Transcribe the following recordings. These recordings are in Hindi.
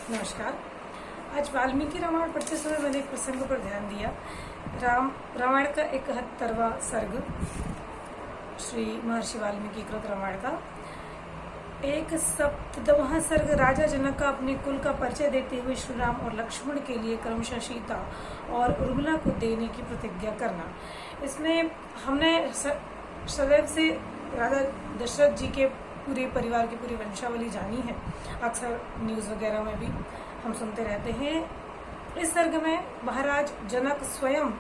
नमस्कार। आज वाल्मीकि रामायण पढ़ते समय मैंने एक प्रसंग पर ध्यान दिया। रामायण का 71वां सर्ग, श्री महर्षि वाल्मीकि कृत रामायण का 1/7वां सर्ग, राजा जनक का अपने कुल का परिचय देते हुए श्री राम और लक्ष्मण के लिए क्रमशः सीता और उर्मिला को देने की प्रतिज्ञा करना। इसमें हमने सदैव से राजा दशरथ जी के पूरे परिवार की पूरी वंशावली जानी है। अक्सर न्यूज़ वगैरह में भी हम सुनते रहते हैं। इस सर्ग में महाराज जनक स्वयं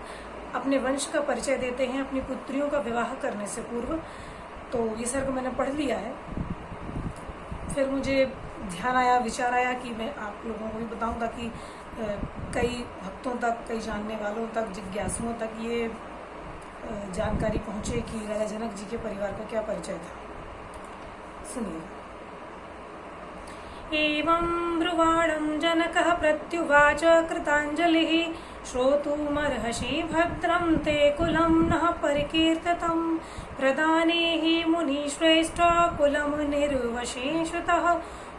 अपने वंश का परिचय देते हैं अपनी पुत्रियों का विवाह करने से पूर्व। तो ये सर्ग मैंने पढ़ लिया है। फिर मुझे ध्यान आया, विचार आया कि मैं आप लोगों को भी बताऊं ताकि कई भक्तों तक, कई जानने वालों तक, जिज्ञासुओं तक ये जानकारी पहुंचे कि राजा जनक जी के परिवार का क्या परिचय था। सुनिए। एवं ब्रुवाणं जनकः प्रत्युवाच कृताञ्जलिः श्रोतुमर्हसि भद्रं ते कुलं नः परिकीर्तितं प्रदाने हि मुनिश्रेष्ठ कुलं निर्वशेषतः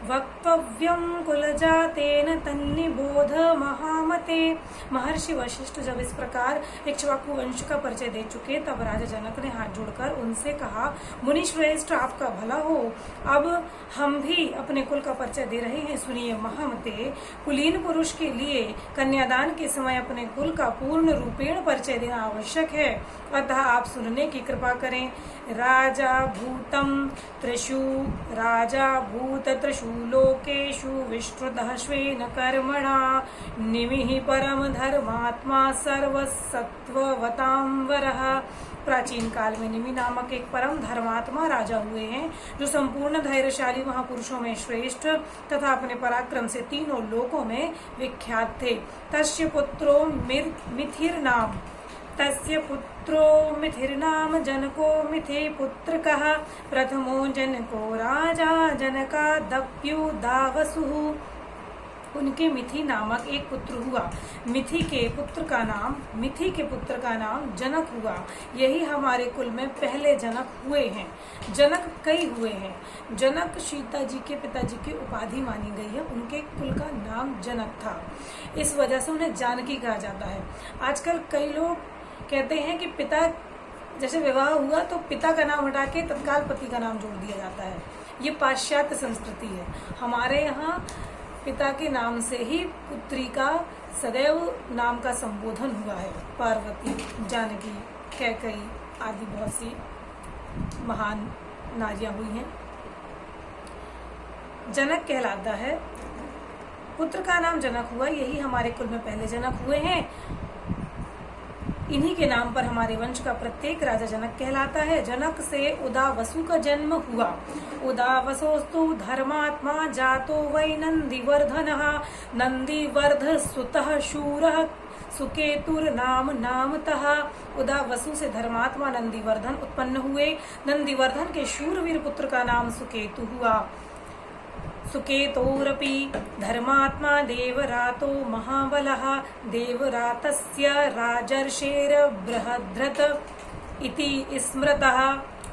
वक्तव्यं कुलजातेन तन्निबोध महामते। महर्षि वशिष्ठ जब इस प्रकार इक्ष्वाकु वंश का परिचय दे चुके तब राजा जनक ने हाथ जोड़कर उनसे कहा, मुनि श्रेष्ठ आपका भला हो। अब हम भी अपने कुल का परिचय दे रहे हैं, सुनिए। महामते, कुलीन पुरुष के लिए कन्यादान के समय अपने कुल का पूर्ण रूपेण परिचय देना आवश्यक है, अतः आप सुनने की कृपा करें। राजा भूत त्रिषु लोकेषु विश्रुतः स्वेन कर्मणा निमिः परम धर्मात्मा सर्वसत्त्ववतां वरः। प्राचीन काल में निमि नामक एक परम धर्मात्मा राजा हुए हैं जो संपूर्ण धैर्यशाली महापुरुषों में श्रेष्ठ तथा अपने पराक्रम से तीनों लोकों में विख्यात थे। तस्य पुत्रो मिथिर्नाम जनको मिथे पुत्रकः प्रथमो जनको राजा जनकादप्युदावसुः। उनके मिथि नामक एक पुत्र हुआ। मिथि के पुत्र का नाम जनक हुआ। यही हमारे कुल में पहले जनक हुए हैं। जनक कई हुए हैं। जनक सीता जी के पिताजी की उपाधि मानी गई है। उनके कुल का नाम जनक था, इस वजह से उन्हें जानकी कहा जाता है। आजकल कई लोग कहते हैं कि पिता जैसे विवाह हुआ तो पिता का नाम हटा के तत्काल पति का नाम जोड़ दिया जाता है। ये पाश्चात्य संस्कृति है। हमारे यहाँ पिता के नाम से ही पुत्री का सदैव नाम का संबोधन हुआ है। पार्वती, जानकी, कैकई आदि बहुत सी महान नारियां हुई हैं। जनक कहलाता है, पुत्र का नाम जनक हुआ। यही हमारे कुल में पहले जनक हुए हैं। इन्हीं के नाम पर हमारे वंश का प्रत्येक राजा जनक कहलाता है। जनक से उदावसु का जन्म हुआ। उदावसोस्तु धर्मात्मा जातो वै नंदीवर्धनः नंदीवर्ध सुतः शूरः सुकेतुर्नाम नामतः। उदावसु से धर्मात्मा नंदीवर्धन उत्पन्न हुए। नंदीवर्धन के शूरवीर पुत्र का नाम सुकेतु हुआ। सुकेतोरपि धर्मात्मा देवरातो महाबलः देवरातस्य राजर्षेर बृहद्रथ इति स्मृतः।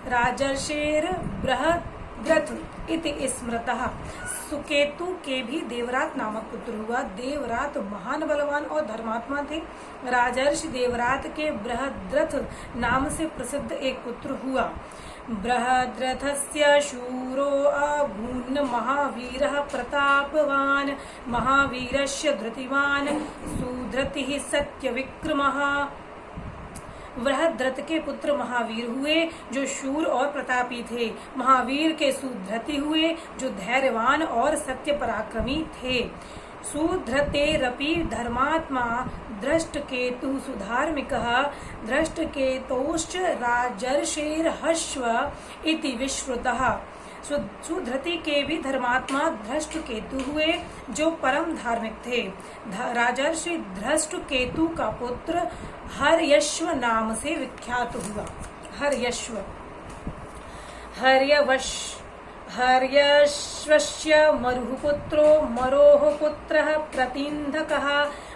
राजर्षेर बृहद्रथ इति स्मृतः। सुकेतु के भी देवरात नामक पुत्र हुआ। देवरात महान बलवान और धर्मात्मा थे। राजर्षि देवरात के बृहद्रथ नाम से प्रसिद्ध एक पुत्र हुआ। बृहद्रथस्य शूरो अभून् महावीरः प्रतापवान् महावीरस्य धृतिवान् सुधृतिः सत्यविक्रमः। बृहद्रथ के पुत्र महावीर हुए जो शूर और प्रतापी थे। महावीर के सुधृति हुए जो धैर्यवान और सत्य पराक्रमी थे। सुधृतेरपि धर्मात्मा दृष्टकेतु सुधार्मिकः दृष्टकेतोश्च राजर्षेर्हश्व इति विश्रुतः। सुधृति के भी धर्मात्मा धृष्टकेतु हुए जो परम धार्मिक थे। राजर्षि धृष्टकेतु का पुत्र हर्यश्व नाम से विख्यात हुआ। हर्यश्वस्य मरुपुत्रो मरोः पुत्रः प्रतीन्धकः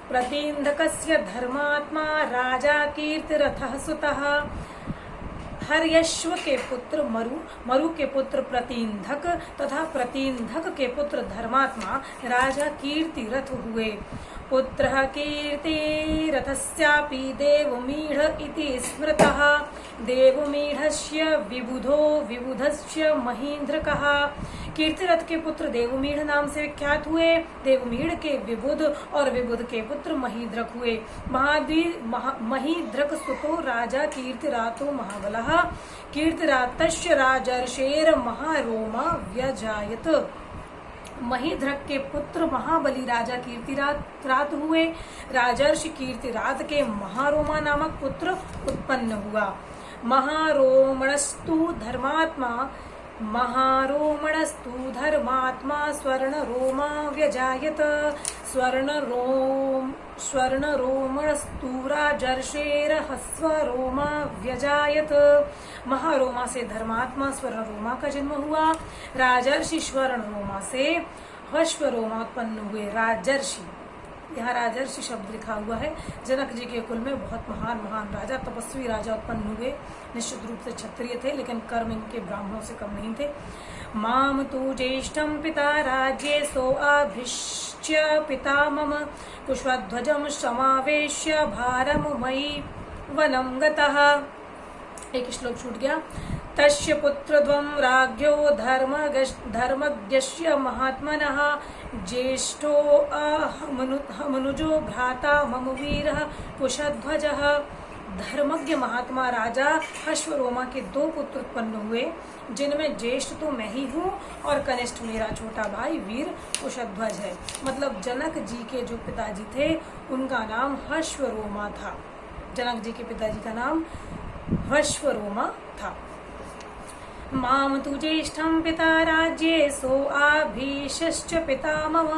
प्रतीन्धकस्य धर्मात्मा राजा कीर्तिरथः सुतः। हर्यश्व के पुत्र मरु, मरु के पुत्र प्रतीन्धक तथा प्रतीन्धक के पुत्र धर्मात्मा राजा कीर्तिरथ हुए। पुत्रः कीर्तिरथस्यापि देवमीढ इति स्मृतः। देवमीढस्य विबुधो विबुधस्य महीन्द्रकः। कीर्तिरथ के पुत्र देवमीढ़ नाम से विख्यात हुए। देवमीढ़ के विबुध और विबुध के पुत्र महीद्रक हुए। महीद्रक सुतो राजा कीर्तिरातो महाबलः। कीर्तिरातस्य राजर्षेर महारोमा व्यजायत। महीध्रक के पुत्र महाबली राजा कीर्तिरात हुए। राजर्षि कीर्तिरात के महारोमा नामक पुत्र उत्पन्न हुआ। महारोमणस्तु धर्मात्मा स्वर्ण रोमा व्यजायत। स्वर्ण रोमणस्तु राजर्षेर हस्वरोमा व्यजायत। महारोमा से धर्मात्मा स्वर्ण रोमा का जन्म हुआ। राजर्षि स्वर्ण रोमा से हस्वरोमा उत्पन्न हुए। राजर्षि, यहाँ राजर्षि शब्द लिखा हुआ है। जनक जी के कुल में बहुत महान राजा, तपस्वी राजा उत्पन्न हुए। निश्चित रूप से क्षत्रिय थे, लेकिन कर्म इनके ब्राह्मणों से कम नहीं थे। माम तु ज्येष्ठम पिता राज्ये सोऽभिष्य पिता मम। कुशध्वजम समावेश्य भारम मयि वनम गतः। एक श्लोक छूट गया। तस्य पुत्रद्वं राज्ञो धर्मज्ञस्य महात्मनः। ज्येष्ठो मनुजो भ्राता मम वीरः कुशध्वजः। धर्मज्ञ महात्मा राजा हर्षरोमा के 2 पुत्र उत्पन्न हुए, जिनमें ज्येष्ठ तो मैं ही हूँ और कनिष्ठ मेरा छोटा भाई वीर कुशध्वज है। मतलब जनक जी के जो पिताजी थे उनका नाम हर्षरोमा था। जनक जी के पिताजी का नाम हर्षरोमा था। माम तु ज्येष्ठं पिता राज्ये सोऽभिषश्च पिता मम।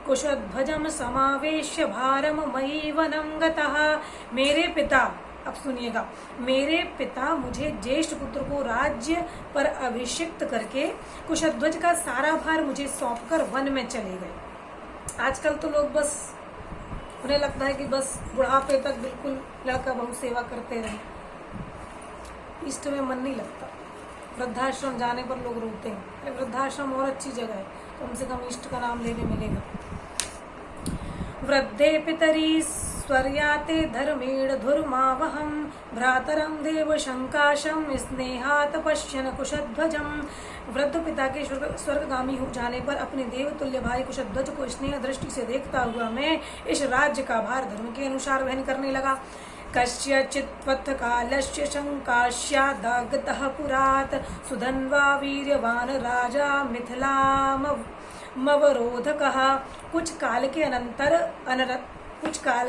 कुशध्वजम समावेश्य भारम मयि वनं गतः। मेरे पिता, अब सुनिएगा, मेरे पिता मुझे ज्येष्ठ पुत्र को राज्य पर अभिषिक्त करके कुशध्वज का सारा भार मुझे सौंपकर वन में चले गए। आजकल तो लोग बस, उन्हें लगता है कि बस बुढ़ापे तक बिल्कुल लड़का बहू सेवा करते रहे, इष्ट में मन नहीं लगता। वृद्धाश्रम जाने पर लोग रोते हैं। वृद्धाश्रम और अच्छी जगह है, कम से कम इष्ट का नाम लेने मिलेगा। वृद्धे पितरी स्वर्याते धर्मेण धुर्मावहम। भ्रातरम देव शंकाशम स्नेहात पश्यन कुशध्वजम। वृद्ध पिता के स्वर्गगामी हो जाने पर अपने देव तुल्य भाई कुशध्वज को स्नेह दृष्टि से देखता हुआ मैं इस राज्य का भार धर्म के अनुसार वहन करने लगा। कस्यचित्वथ कालस्य शंकास्यादागतः पुरात्। सुधन्वा वीर्यवान राजा मिथिलामवरोधकः। कुछ काल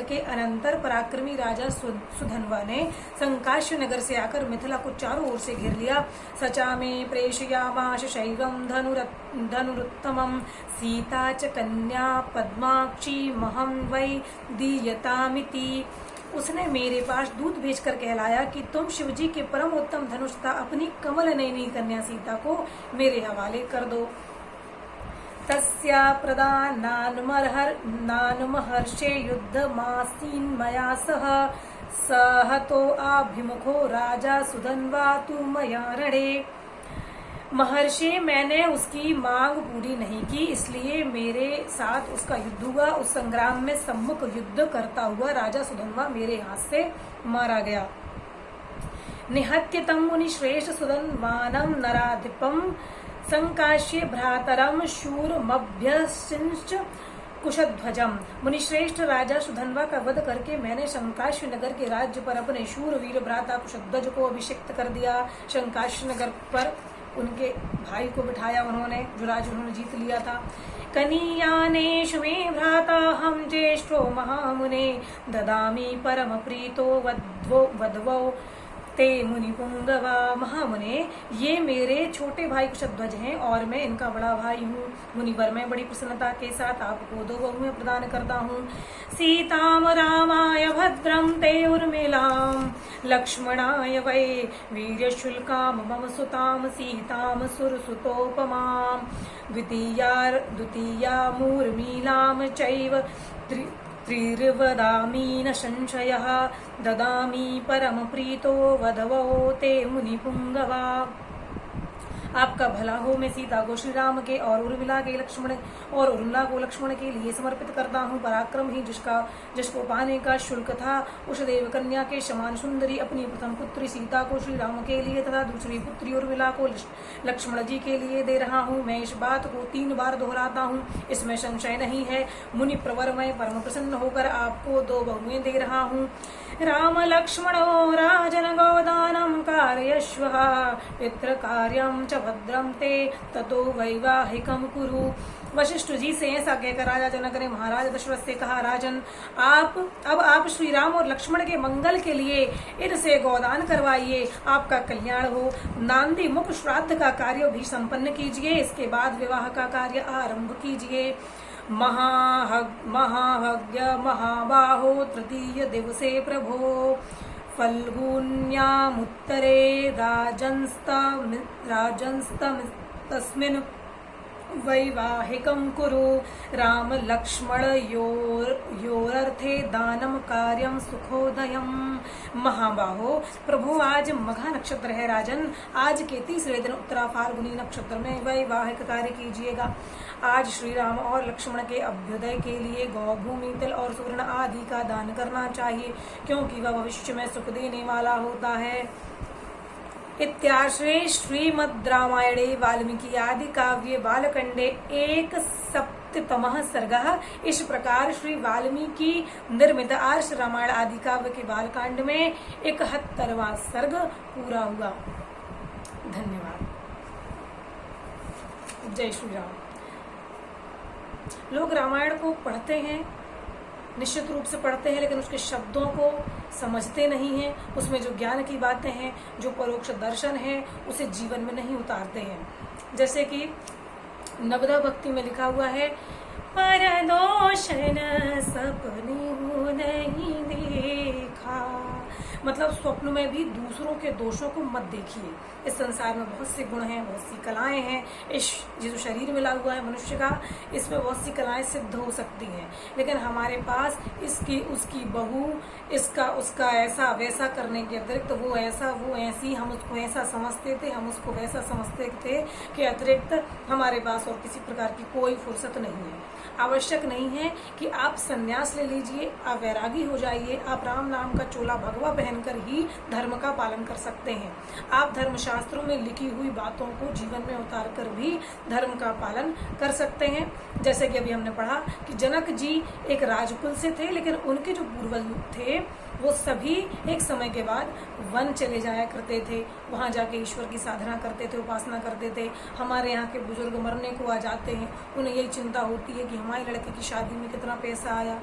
के अनंतर पराक्रमी राजा सुधन्वा ने संकाश्य नगर से आकर मिथिला को चारों ओर से घेर लिया। सचा में प्रेषयामाश शैवम धनुरुत्तमं। सीता च कन्या पद्माक्षी महं वै दीयतामिति। उसने मेरे पास दूत भेजकर कहलाया कि तुम शिवजी के परम उत्तम धनुष तथा अपनी कमल नयनी कन्या सीता को मेरे हवाले कर दो। तस्या प्रदानान्महर्षे युद्धमासीन मया सह तो आभिमुखो राजा सुधन्वा तु मया रणे। महर्षि, मैंने उसकी मांग पूरी नहीं की, इसलिए मेरे साथ उसका युद्ध हुआ। उस संग्राम में सम्मुख युद्ध करता हुआ राजा सुधन्वा मेरे हाथ से मारा गया। निहत्य तम मुनि श्रेष्ठ सुधन्वानम नराधिपम। संकाश्य भ्रातरम शूरमभ्यसिंच कुशध्वजम। मुनिश्रेष्ठ राजा सुधन्वा का वध करके मैंने शंकाश्य नगर के राज्य पर अपने शूर वीर भ्राता कुशध्वज को अभिषिक्त कर दिया। शंकाश्य नगर पर उनके भाई को बिठाया उन्होंने, जो राज्य उन्होंने जीत लिया था। कनीयानेषु मे भ्राता हम ज्येष्ठो महामुने। ददामी परम प्रीतो वधवो ते मुनि पुंगवा। महामुने, ये मेरे छोटे भाई कुशध्वज हैं और मैं इनका बड़ा भाई हूँ। मुनिवर, मैं बड़ी प्रसन्नता के साथ आपको 2 बहुएं प्रदान करता हूँ। सीताम रामाय भद्रम ते उर्मिलाम। लक्ष्मणाय वै वीर्यशुल्काम मम सुताम। सीताम सुरसुतोपमाम। द्वितीयामूर्मिलाम चैव त्रिर्वदामि न संशयः ददामि परम प्रीतो वधवो ते मुनिपुंगवा। आपका भला हो। मैं सीता को श्री राम के और उर्मिला को लक्ष्मण के लिए समर्पित करता हूँ। पराक्रम ही जिसको पाने का शुल्क था, उस देव कन्या के समान सुंदरी अपनी प्रथम पुत्री सीता को श्री राम के लिए तथा दूसरी पुत्री उर्मिला को लक्ष्मण जी के लिए दे रहा हूँ। मैं इस बात को 3 बार दोहराता हूँ, इसमें संशय नहीं है। मुनि प्रवर मैं परम प्रसन्न होकर आपको 2 बहुएं दे रहा हूँ। राम लक्ष्मणो राजन गोदानं कारयश्व पितृ कार्यं च भद्रं ते ततो वैवाहिकं कुरु। वशिष्ठ जी से ऐसा कहकर राजा जनक ने महाराज दशरथ से कहा, राजन आप श्री राम और लक्ष्मण के मंगल के लिए इनसे गोदान करवाइए, आपका कल्याण हो। नांदी मुख श्राद्ध का कार्य भी संपन्न कीजिए, इसके बाद विवाह का कार्य आरंभ कीजिए। महाहज्ञ महाबाहो तृतीय दिवसे प्रभो फल्गुन्यामुत्तरे राजंस्तस्मिन् वैवाहिकं कुरु। राम लक्ष्मण योरर्थे दानम कार्यम सुखोदयम। महाबाहो प्रभु, आज मघा नक्षत्र है राजन, आज के 3रे दिन उत्तरा फाल्गुनी नक्षत्र में वैवाहिक कार्य कीजिएगा। आज श्री राम और लक्ष्मण के अभ्युदय के लिए गौ, भूमि, तिल और सुवर्ण आदि का दान करना चाहिए, क्योंकि वह भविष्य में सुख देने वाला होता है। इत्याश्रे श्रीमद् रामायणे वाल्मीकि आदि काव्ये बालकांडे 1/7 सर्गः। इस प्रकार श्री वाल्मीकि निर्मित आर्ष रामायण आदि काव्य के बालकांड में 71वां सर्ग पूरा हुआ। धन्यवाद। जय श्री राम। लोग रामायण को पढ़ते हैं, निश्चित रूप से पढ़ते हैं, लेकिन उसके शब्दों को समझते नहीं हैं। उसमें जो ज्ञान की बातें हैं, जो परोक्ष दर्शन है, उसे जीवन में नहीं उतारते हैं। जैसे कि नवदा भक्ति में लिखा हुआ है, परदोषन सपने नहीं देखा। मतलब स्वप्न में भी दूसरों के दोषों को मत देखिए। इस संसार में बहुत से गुण हैं, बहुत सी कलाएं हैं। इस जो शरीर मिला हुआ है मनुष्य का, इसमें बहुत सी कलाएं सिद्ध हो सकती हैं, लेकिन हमारे पास इसकी उसकी बहू, इसका उसका ऐसा वैसा करने के अतिरिक्त वो ऐसा वो ऐसी, हम उसको ऐसा समझते थे, हम उसको वैसा समझते थे कि अतिरिक्त हमारे पास और किसी प्रकार की कोई फुर्सत नहीं है। आवश्यक नहीं है कि आप संन्यास ले लीजिए, आप वैरागी हो जाइए, आप राम नाम का चोला भगवा पहनकर ही धर्म का पालन कर सकते हैं। आप धर्मशास्त्रों में लिखी हुई बातों को जीवन में उतार कर भी धर्म का पालन कर सकते हैं। जैसे कि अभी हमने पढ़ा कि जनक जी एक राजकुल से थे, लेकिन उनके जो पूर्वज थे वो सभी एक समय के बाद वन चले जाया करते थे, वहां जाके ईश्वर की साधना करते थे, उपासना करते थे। हमारे यहाँ के बुजुर्ग मरने को आ जाते हैं, उन्हें यही चिंता होती है कि हमारे लड़के की शादी में कितना पैसा आया,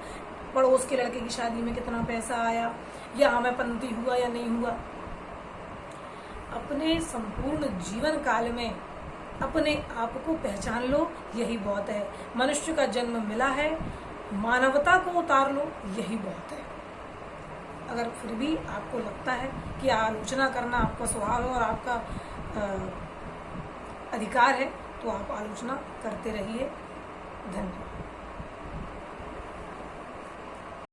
पड़ोस के लड़के की शादी में कितना पैसा आया, या हमें पंथी हुआ या नहीं हुआ। अपने संपूर्ण जीवन काल में अपने आप को पहचान लो, यही बहुत है। मनुष्य का जन्म मिला है, मानवता को उतार लो, यही बहुत है। अगर फिर भी आपको लगता है कि आलोचना करना आपका स्वभाव है और आपका अधिकार है, तो आप आलोचना करते रहिए। धन्यवाद।